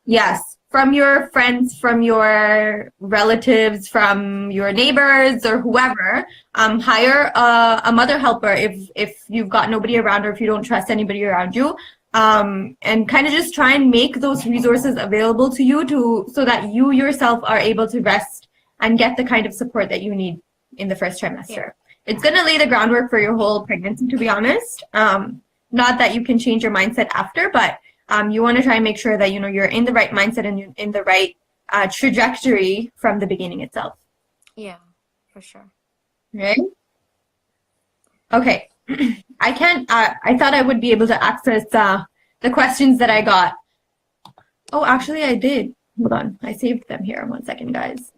Yes, from your friends, from your relatives, from your neighbors or whoever. Hire a mother helper if you've got nobody around, or if you don't trust anybody around you. And kind of just try and make those resources available to you so that you yourself are able to rest and get the kind of support that you need in the first trimester. Yeah. It's going to lay the groundwork for your whole pregnancy, to be honest. Not that you can change your mindset after, but you want to try and make sure that you're in the right mindset and you're in the right trajectory from the beginning itself. Yeah, for sure. Right? Okay. I thought I would be able to access the questions that I got. Oh, actually I did. Hold on. I saved them here. 1 second, guys.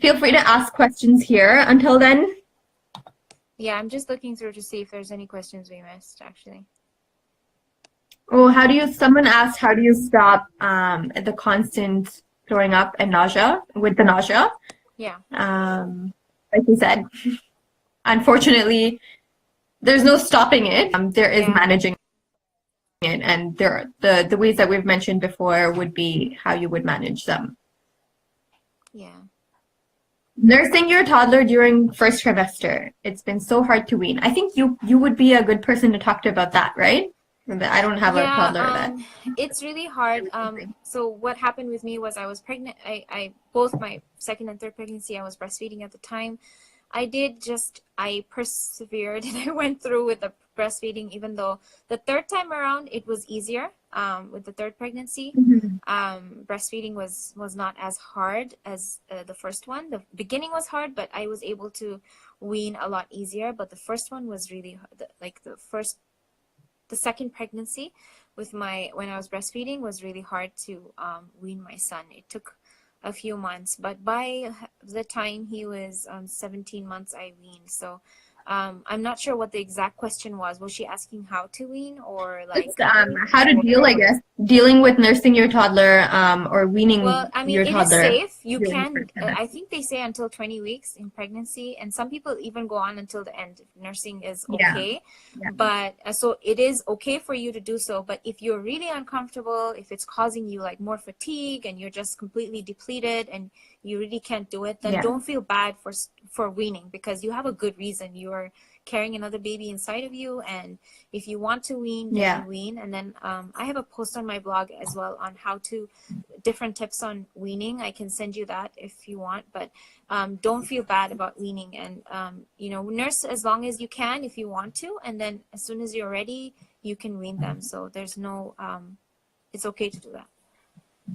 Feel free to ask questions here. Until then. Yeah, I'm just looking through to see if there's any questions we missed, actually. Oh, someone asked, how do you stop the constant throwing up and nausea with the nausea? Yeah. Like you said. Unfortunately, there's no stopping it. There is managing it, and the ways that we've mentioned before would be how you would manage them. Yeah. Nursing your toddler during first trimester. It's been so hard to wean. I think you would be a good person to talk to about that, right? I don't have a toddler it's really hard. So what happened with me was I was pregnant. I both my second and third pregnancy, I was breastfeeding at the time. I persevered and I went through with the breastfeeding, even though the third time around it was easier. With the third pregnancy, breastfeeding was not as hard as the first one. The beginning was hard, but I was able to wean a lot easier. But the first one was really hard. The second pregnancy when I was breastfeeding was really hard to wean my son. It took a few months, but by the time he was 17 months, I weaned. So I'm not sure what the exact question was. Was she asking how to wean, or like how to deal, I guess, dealing with nursing your toddler or weaning your toddler? Well, it is safe. You can, I think they say until 20 weeks in pregnancy, and some people even go on until the end if nursing is okay. Yeah. But so it is okay for you to do so. But if you're really uncomfortable, if it's causing you like more fatigue and you're just completely depleted and you really can't do it, then don't feel bad for weaning, because you have a good reason. You're carrying another baby inside of you, and if you want to wean, then you wean. And then I have a post on my blog as well on different tips on weaning. I can send you that if you want, but don't feel bad about weaning, and nurse as long as you can if you want to, and then as soon as you're ready, you can wean them. So there's no it's okay to do that.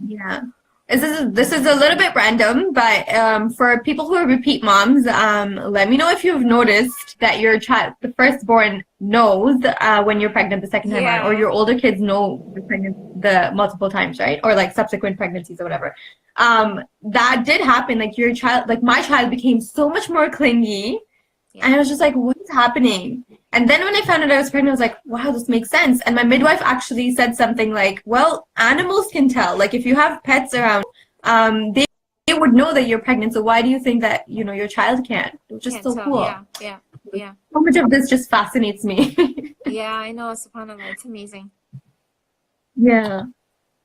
Yeah. This is a little bit random, but for people who are repeat moms, let me know if you've noticed that your child, the firstborn, knows when you're pregnant the second time around, or your older kids know you're pregnant the multiple times, right? Or like subsequent pregnancies or whatever. that did happen. Like your child, like my child became so much more clingy. Yeah. And I was just like, what is happening? And then when I found out I was pregnant, I was like, wow, this makes sense. And my midwife actually said something like, well, animals can tell. Like if you have pets around, they would know that you're pregnant. So why do you think that, you know, your child can't? It was just Can't so tell. cool. Yeah. So much of this just fascinates me. Yeah, I know, subhanAllah, it's amazing. Yeah.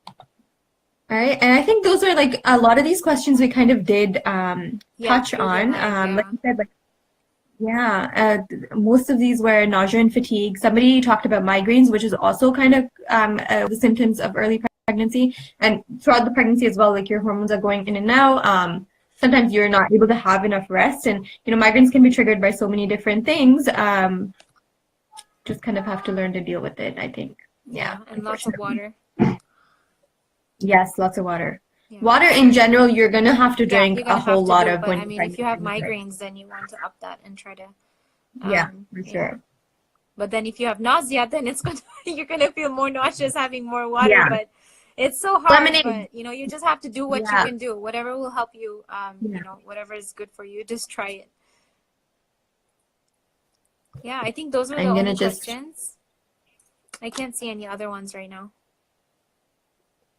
All right. And I think those are like a lot of these questions we kind of did touch through the on. live, Like you said, like yeah, most of these were nausea and fatigue. Somebody talked about migraines, which is also kind of the symptoms of early pregnancy. And throughout the pregnancy as well, like your hormones are going in and out. Sometimes you're not able to have enough rest. And, you know, migraines can be triggered by so many different things. Just kind of have to learn to deal with it, I think. Yeah. And lots of water. Yes, lots of water. Yeah. Water in general, you're gonna have to drink you're gonna a whole have to lot do, of but when I you're mean, if you have pregnant, right? migraines, then you want to up that and try to Yeah, for sure. But then if you have nausea, then it's gonna you're gonna feel more nauseous having more water. Yeah. But it's so hard. Lemonade. But you know, you just have to do what you Yeah. can do. Whatever will help you. Yeah. You know, whatever is good for you, just try it. Yeah, I think those were the I'm gonna only just- questions. I can't see any other ones right now.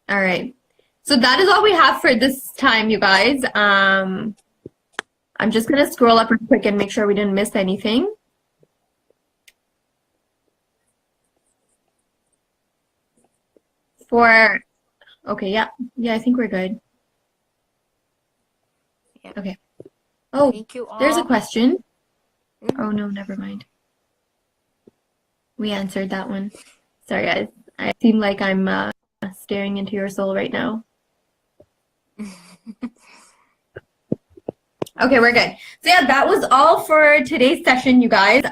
All right. So that is all we have for this time, you guys. I'm just gonna scroll up real quick and make sure we didn't miss anything. Okay, yeah, I think we're good. Yeah. Okay. Oh, Thank you all. there's a question. Mhm. Oh no, never mind. We answered that one. Sorry, guys. I seem like I'm staring into your soul right now. Okay, we're good. So yeah, that was all for today's session, you guys.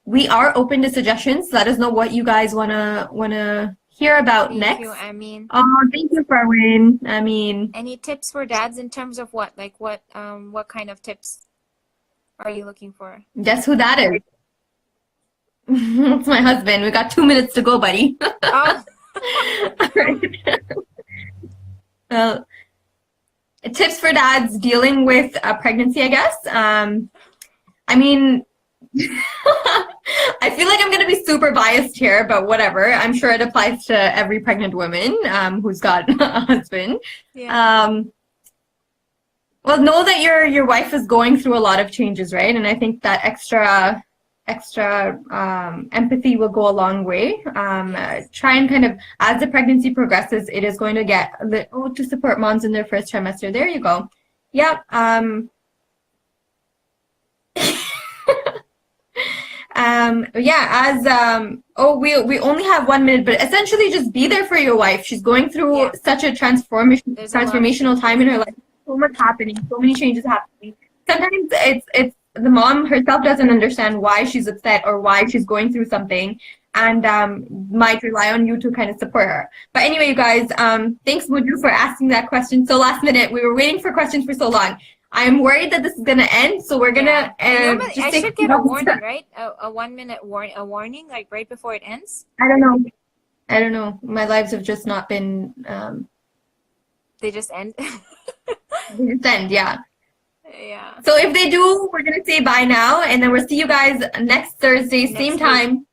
We are open to suggestions. Let us know what you guys wanna hear about Thank next. you, Amin. Oh, thank you, Farwin. I mean, Any tips for dads in terms of what? Like what kind of tips are you looking for? guess who that is? It's my husband. We got 2 minutes to go, buddy. Oh. All right. Well, tips for dads dealing with a pregnancy, I guess. I mean, I feel like I'm going to be super biased here, but whatever. I'm sure it applies to every pregnant woman who's got a husband. Yeah. Well, know that your wife is going through a lot of changes, right? And I think that extra empathy will go a long way. Try and kind of, as the pregnancy progresses, it is going to get to support moms in their first trimester. There you go. Yeah. We only have 1 minute, but essentially just be there for your wife. She's going through such a transformational time in her life. So much happening, so many changes happening. Sometimes it's the mom herself doesn't understand why she's upset or why she's going through something, and might rely on you to kind of support her. But anyway, you guys, thanks Muju for asking that question so last minute. We were waiting for questions for so long. I'm worried that this is gonna end, so we're gonna just I take should get a warning, right? A 1 minute warning, like right before it ends. I don't know. My lives have just not been. They just end. They just end, yeah. Yeah. So if they do, we're gonna say bye now, and then we'll see you guys next Thursday, same time.